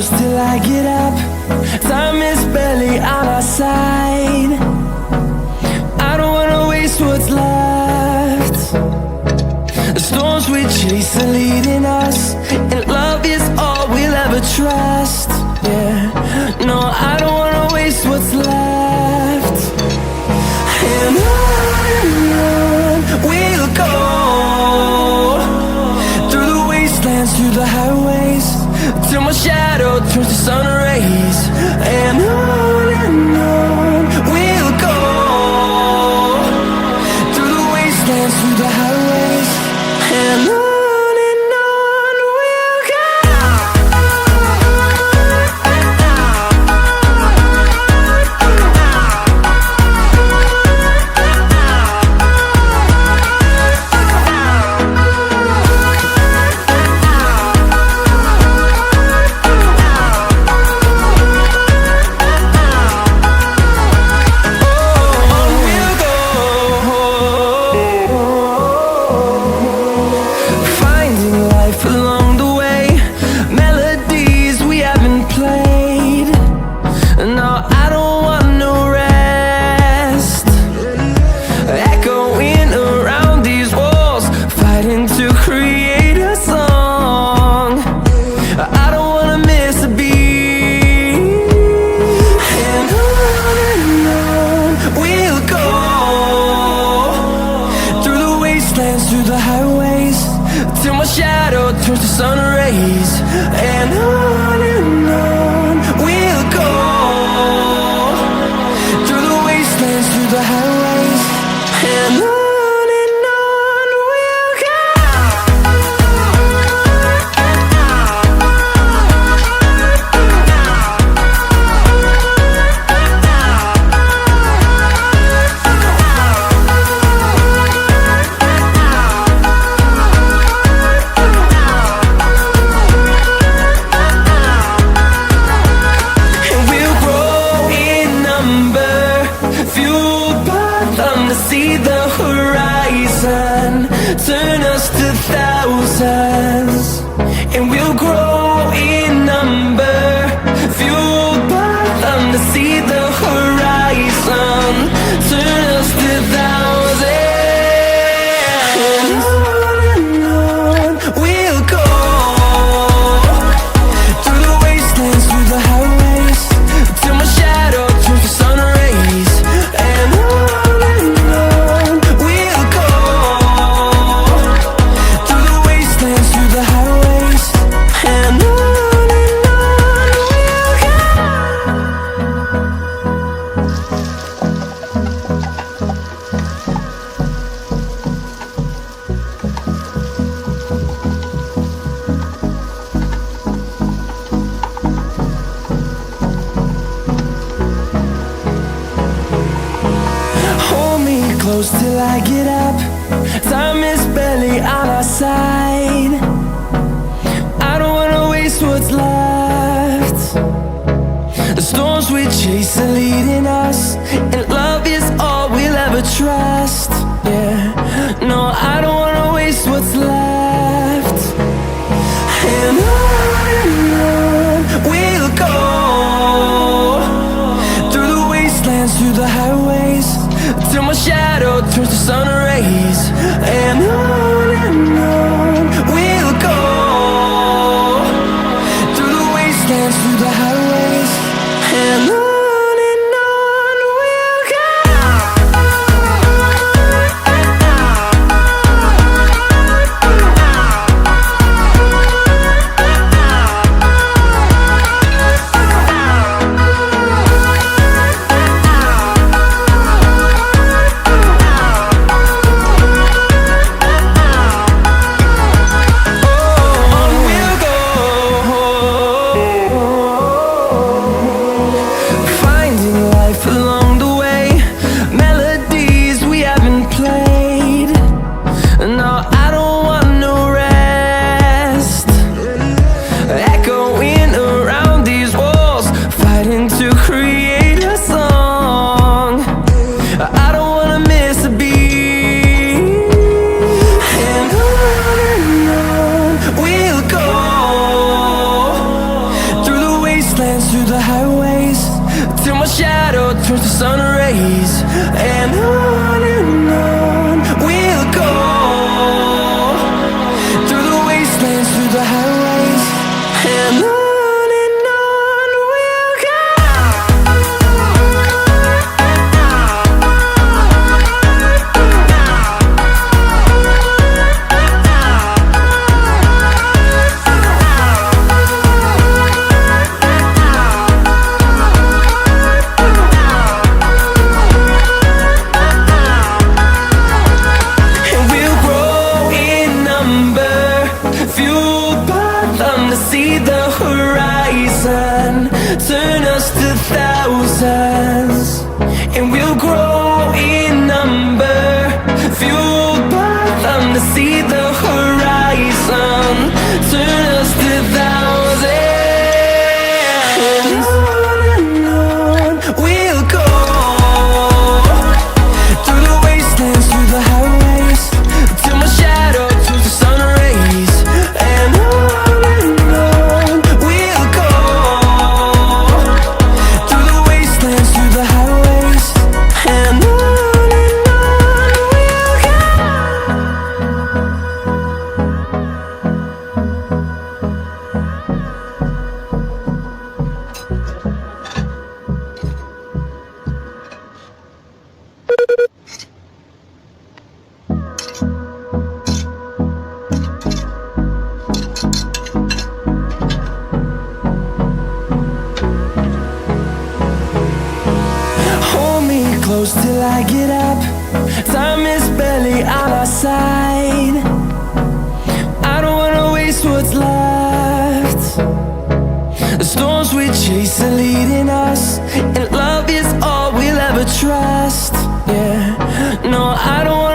close till I get up. Time is barely on our side. I don't wanna waste what's left. The storms we chase are leading us, and love is all we'll ever trust. Yeah, no, I don't wanna waste what's left. And on we'll go, through the wastelands, through the highways, till my shadow turns to sun rays. And on we'll go, through the wastelands, through the highways, and on we'll go. Through the highways, till my shadow turns to sun rays. And on we'll go, through the wastelands, through the highways, and on we'll go. See the horizon turn us to thousands, and we'll grow in number, fueled by them to see the horizon turn us to thousands. And on we'll go, through the wastelands, through the highways, till my shadow turns to sun rays. And close till I get up. Time is barely on our side. I don't wanna waste what's left. The storms we chase are leading us, and love is all we'll ever trust. Yeah, no, I don't wanna waste what's left. And on we'll go, through the wastelands, through the highways, till my shadow turns to sun rays. And on we'll go, through the wastelands, through the highways, and on we'll go. highways, till my shadow turns to sun rays. And on we'll go, through the wastelands, through the highways. And on we'll go. See the horizon, turn us to thousands, and we'll grow in number, fueled by them to see the horizon, turn us to thousands. And on we'll go, through the wastelands, through the highways, till my shadow turns to sun rays. And close till I get up. Time is barely on our side. I don't wanna waste what's left. The storms we chase are leading us, and love is all we'll ever trust. Yeah, no, I don't wanna